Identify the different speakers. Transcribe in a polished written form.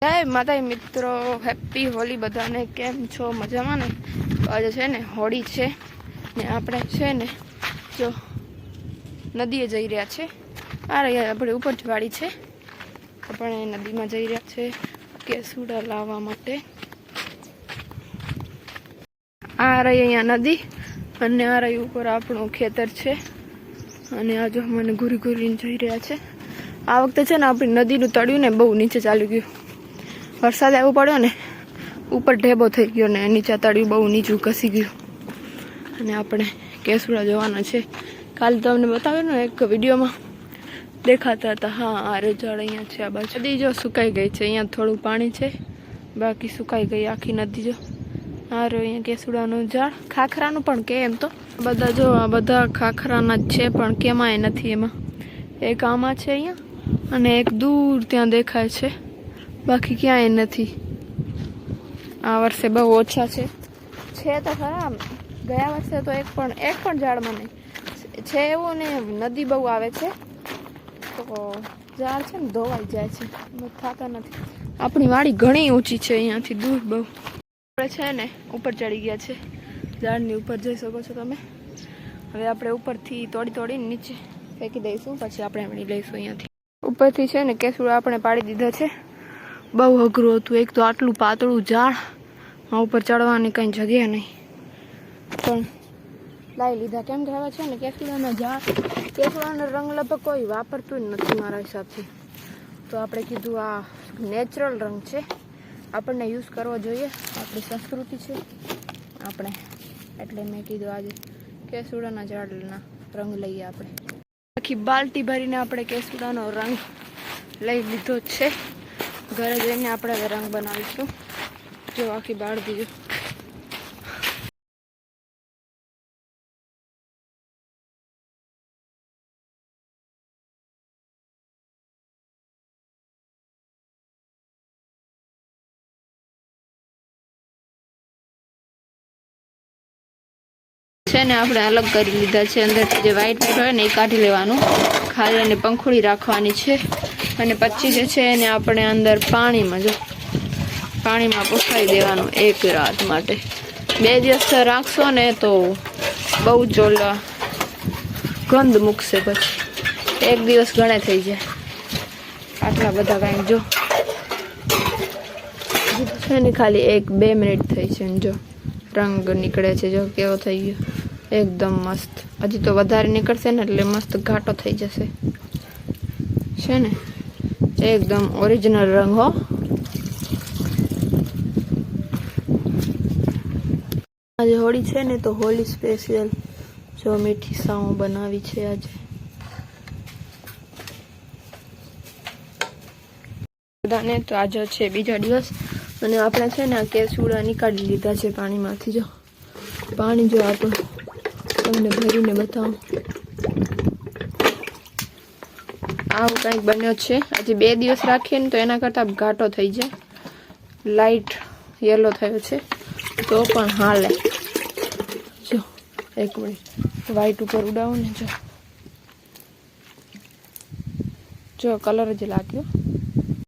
Speaker 1: જય માતા મિત્રો, હેપી હોલી બધાને। કેમ છો? મજામાં ને? તો આજે છે ને હોળી છે ને આપણે છે ને જો નદીએ જઈ રહ્યા છે। આ રહ્યા આપણે ઉપર જ વાડી છે, આપણે નદીમાં જઈ રહ્યા છે કેસુડા લાવવા માટે। આ રહી અહીંયા નદી અને આ રહી ઉપર આપણું ખેતર છે અને આ જો મને ઘૂરી ઘૂરીને જઈ રહ્યા છે। આ વખતે છે ને આપણી નદીનું તળિયું ને બહુ નીચે ચાલી ગયું। વરસાદ આવ્યો પડ્યો ને ઉપર ઢેબો થઈ ગયો ને નીચે તળિયું બહુ નીચું ઘસી ગયું અને આપણે કેસુડા જોવાના છે। કાલે તમને બતાવ્યું ને એક વિડીયોમાં દેખાતા હતા। હા, આ ઝાડ અહીંયા છે, આ બાજુ નદી જો સુકાઈ ગઈ છે। અહીંયા થોડું પાણી છે, બાકી સુકાઈ ગઈ આખી નદી જો। આ રહ્યો અહીંયા કેસુડાનું ઝાડ, ખાખરાનું પણ કે એમ તો બધા જો આ બધા ખાખરાના જ છે પણ કેમાંય નથી એમાં। એક આમાં છે અહીંયા અને એક દૂર ત્યાં દેખાય છે, બાકી ક્યાંય નથી। આ વર્ષે બહુ ઓછા છે તો ખરા, ગયા વર્ષે તો એક પણ ઝાડમાં નહીં છે એવું ને નદી બહુ આવે છે તો ઝાડ છે ને ધોવાઈ જાય છે, થતા નથી। આપણી વાડી ઘણી ઊંચી છે, અહીંયાથી દૂર બહુ આપણે છે ને ઉપર ચડી ગયા છે, ઝાડની ઉપર જઈ શકો છો તમે। હવે આપણે ઉપરથી તોડીને નીચે ફેંકી દઈશું, પછી આપણે એમની લઈશું અહીંયાથી। ઉપરથી છે ને કેસુડા આપણે પાડી દીધા છે। બહુ અઘરું હતું, એક તો આટલું પાતળું ઝાડ, આ ઉપર ચડવાની કંઈ જગ્યા નહીં પણ લાવી લીધા। કેમ કે હવે છે ને કેસુડાના ઝાડ, કેસુડાનો રંગ લગભગ કોઈ વાપરતું જ નથી મારા હિસાબથી, તો આપણે કીધું આ નેચરલ રંગ છે, આપણને યુઝ કરવો જોઈએ, આપણી સંસ્કૃતિ છે આપણે, એટલે મેં કીધું આજે કેસુડાના ઝાડના રંગ લઈએ આપણે। આખી બાલટી ભરીને આપણે કેસુડાનો રંગ લઈ લીધો છે। ઘરે જઈને આપણે હવે રંગ બનાવીશું। જો આખી બાળદી જો છે ને આપણે અલગ કરી લીધા છે। અંદરથી જે વ્હાઈટ હોય ને એ કાઢી લેવાનું, ખાલી અને પંખુડી રાખવાની છે અને પછી જે છે એને આપણે અંદર પાણીમાં પોસાઈ દેવાનું એક રાત માટે। 2 દિવસ રાખશો ને તો બહુ ચોલા ગંધ મૂકશે, પછી 1 દિવસ ગણે થઈ જાય આટલા બધા કાંઈ। જો છે ને ખાલી 1-2 મિનિટ થઈ છે ને જો રંગ નીકળે છે, જો કેવો થઈ ગયો એકદમ મસ્ત। હજી તો વધારે નીકળશે ને એટલે મસ્ત ઘાટો થઈ જશે, છે ને એકદમ ઓરિજિનલ રંગ હો। આજે હોળી છે ને તો હોળી સ્પેશિયલ જો મીઠી સાવ બનાવી છે આજે। બધાને તો આજે છે બીજો દિવસ અને આપણે છે ને કેસુડા નીકાળી લીધા છે પાણીમાંથી। જો પાણી જો આપણે તમને ભરીને બતાવું, આવું કંઈક બન્યો છે। હજી 2 દિવસ રાખીએ ને તો એના કરતાં ઘાટો થઈ જાય, લાઈટ યલો થયો છે તો પણ હાલે। જો 1 મિનિટ વ્હાઈટ ઉપર ઉડાવું ને જો કલર જ લાગ્યો।